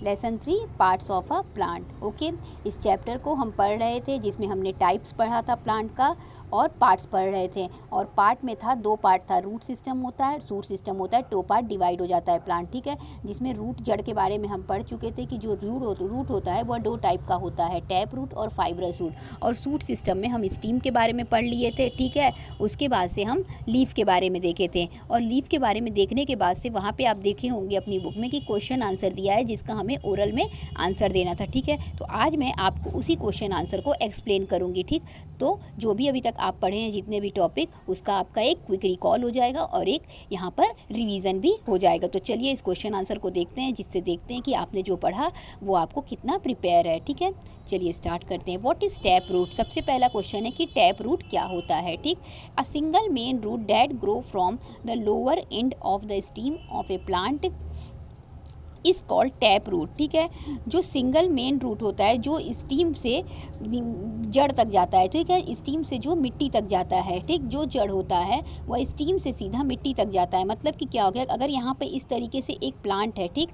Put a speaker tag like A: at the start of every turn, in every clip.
A: Lesson 3 parts of a plant. Okay, इस chapter को हम पढ़ रहे थे जिसमें हमने टाइप्स पढ़ा था प्लांट का और पार्ट्स पढ़ रहे थे। और पार्ट में था, 2 पार्ट था, रूट सिस्टम होता है, शूट सिस्टम होता है, 2 पार्ट डिवाइड हो जाता है प्लांट। ठीक है, जिसमें रूट जड़ के बारे में हम पढ़ चुके थे कि जो रूट होता है वह 2 टाइप का होता है, टैप रूट और फाइब्रस रूट। और शूट सिस्टम में हम स्टीम के बारे में पढ़ लिए थे। ठीक है, उसके बाद से हम लीफ के बारे में देखे थे, और लीफ के बारे में देखने के बाद से वहाँ पे आप देखे होंगे अपनी बुक में कि क्वेश्चन आंसर दिया है जिसका हमें ओरल में आंसर देना था। ठीक है, तो आज मैं आपको उसी क्वेश्चन आंसर को एक्सप्लेन करूँगी। ठीक, तो जो भी अभी तक आप पढ़े हैं जितने भी टॉपिक, उसका आपका एक क्विक रिकॉल हो जाएगा और एक यहाँ पर रिवीजन भी हो जाएगा। तो चलिए इस क्वेश्चन आंसर को देखते हैं, जिससे देखते हैं कि आपने जो पढ़ा वो आपको कितना प्रिपेयर है। ठीक है, चलिए स्टार्ट करते हैं। What is tap root? सबसे पहला क्वेश्चन है कि टैप रूट क्या होता है। ठीक, a single main root that grow from the lower end of the stem of a plant is called tap root. ठीक है, जो सिंगल मेन रूट होता है जो स्टीम से जड़ तक जाता है। ठीक है, स्टीम से जो मिट्टी तक जाता है। ठीक, जो जड़ होता है वह स्टीम से सीधा मिट्टी तक जाता है। मतलब कि क्या हो गया, अगर यहाँ पे इस तरीके से एक प्लांट है, ठीक,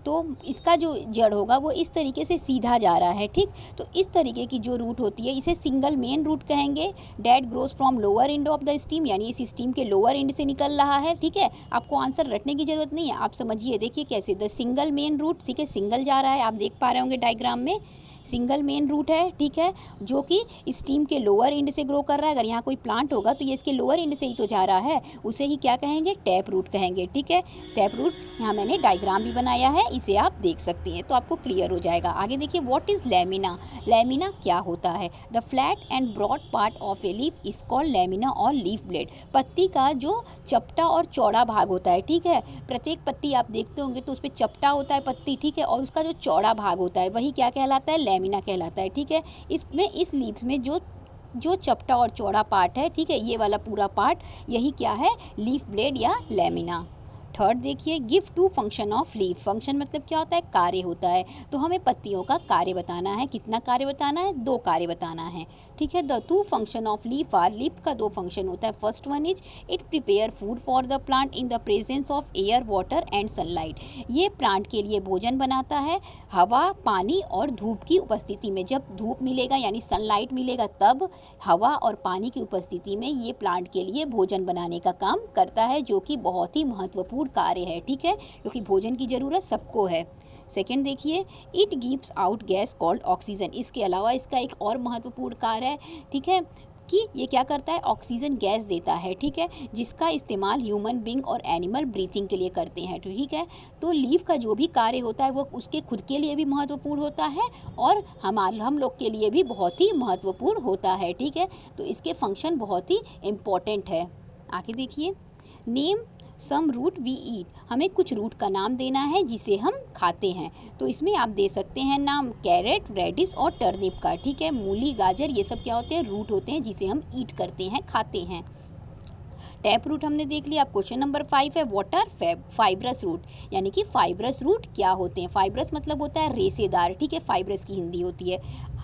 A: तो इसका जो जड़ होगा वो इस तरीके से सीधा जा रहा है। ठीक, तो इस तरीके की जो रूट होती है इसे सिंगल मेन रूट कहेंगे। That grows from lower end of the steam, यानी इस स्टीम के लोअर एंड से निकल रहा है। ठीक है, आपको आंसर रटने की जरूरत नहीं है, आप समझिए, देखिए कैसे द सिंगल मेन रूट। ठीक है, सिंगल जा रहा है, आप देख पा रहे होंगे डायग्राम में, सिंगल मेन रूट है। ठीक है, जो कि स्टीम के लोअर एंड से ग्रो कर रहा है। अगर यहाँ कोई प्लांट होगा तो ये इसके लोअर एंड से ही तो जा रहा है, उसे ही क्या कहेंगे, टैप रूट कहेंगे। ठीक है, टैप रूट, यहाँ मैंने डायग्राम भी बनाया है, इसे आप देख सकते हैं तो आपको क्लियर हो जाएगा। आगे देखिए, व्हाट इज़ लैमिना? लैमिना क्या होता है? The flat and broad part of a leaf is called lamina और लीफ ब्लेड। पत्ती का जो चपटा और चौड़ा भाग होता है, ठीक है, प्रत्येक पत्ती आप देखते होंगे तो उस पर चपटा होता है पत्ती, ठीक है, और उसका जो चौड़ा भाग होता है वही क्या कहलाता है, लैमिना कहलाता है। ठीक है, इसमें इस लीव्स में जो चपटा और चौड़ा पार्ट है, ठीक है, ये वाला पूरा पार्ट, यही क्या है, लीफ ब्लेड या लैमिना। थर्ड देखिए, give two function of leaf. Function मतलब क्या होता है, कार्य होता है। तो हमें पत्तियों का कार्य बताना है। कितना कार्य बताना है, 2 कार्य बताना है। ठीक है, the 2 function of leaf are, leaf का 2 फंक्शन होता है। First one is it prepare food for the plant in the presence of air, water and sunlight. ये प्लांट के लिए भोजन बनाता है हवा, पानी और धूप की उपस्थिति में। जब धूप मिलेगा यानी सनलाइट मिलेगा तब हवा और पानी की उपस्थिति में ये प्लांट के लिए भोजन बनाने का काम करता है, जो कि बहुत ही महत्वपूर्ण कार्य है। ठीक है, क्योंकि भोजन की ज़रूरत सबको है। सेकेंड देखिए, it gives out gas called oxygen. इसके अलावा इसका एक और महत्वपूर्ण कार्य है, ठीक है, कि ये क्या करता है, ऑक्सीजन गैस देता है। ठीक है, जिसका इस्तेमाल ह्यूमन बींग और एनिमल ब्रीथिंग के लिए करते हैं। ठीक है, तो लीफ का जो भी कार्य होता है वो उसके खुद के लिए भी महत्वपूर्ण होता है और हम लोग के लिए भी बहुत ही महत्वपूर्ण होता है। ठीक है, तो इसके फंक्शन बहुत ही इम्पोर्टेंट है। आगे देखिए, name some root we eat. हमें कुछ रूट का नाम देना है जिसे हम खाते हैं। तो इसमें आप दे सकते हैं नाम कैरेट, रेडिस और टर्निप का। ठीक है, मूली, गाजर, ये सब क्या होते हैं, रूट होते हैं जिसे हम ईट करते हैं, खाते हैं। टैप रूट हमने देख लिया। अब क्वेश्चन नंबर 5 है, व्हाट आर फाइब्रस रूट, यानी कि फाइब्रस रूट क्या होते हैं। फाइब्रस मतलब होता है रेशेदार। ठीक है, फाइब्रस की हिंदी होती है।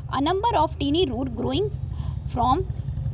A: A number of tiny root growing from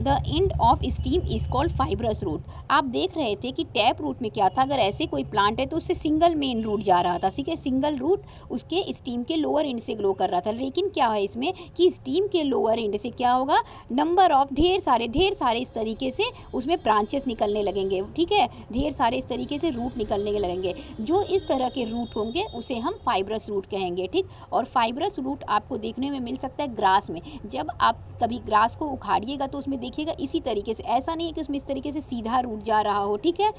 A: the end of stem is called fibrous root. आप देख रहे थे कि टैप रूट में क्या था, अगर ऐसे कोई प्लांट है तो उससे सिंगल मेन रूट जा रहा था। ठीक है, सिंगल रूट उसके स्टीम के लोअर एंड से ग्रो कर रहा था। लेकिन क्या है इसमें कि स्टीम के लोअर एंड से क्या होगा, नंबर ऑफ ढेर सारे इस तरीके से उसमें ब्रांचेस निकलने लगेंगे। ठीक है, ढेर सारे इस तरीके से रूट निकलने लगेंगे। जो इस तरह के रूट होंगे उसे हम फाइब्रस रूट कहेंगे। ठीक, और फाइब्रस रूट आपको देखने में मिल सकता है ग्रास में। जब आप कभी ग्रास को उखाड़िएगा तो उसमें देखिएगा इसी तरीके से, ऐसा नहीं है कि उसमें इस तरीके से सीधा रूट जा रहा हो। ठीक है,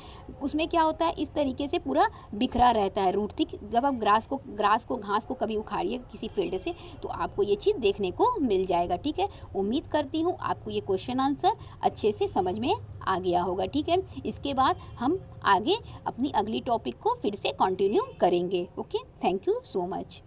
A: उसमें क्या होता है, इस तरीके से पूरा बिखरा रहता है रूट। ठीक, जब आप घास को कभी उखाड़िएगा किसी फील्ड से तो आपको ये चीज़ देखने को मिल जाएगा। ठीक है, उम्मीद करती हूँ आपको ये क्वेश्चन आंसर अच्छे से समझ में आ गया होगा। ठीक है, इसके बाद हम आगे अपनी अगली टॉपिक को फिर से कंटिन्यू करेंगे। Okay, thank you so much.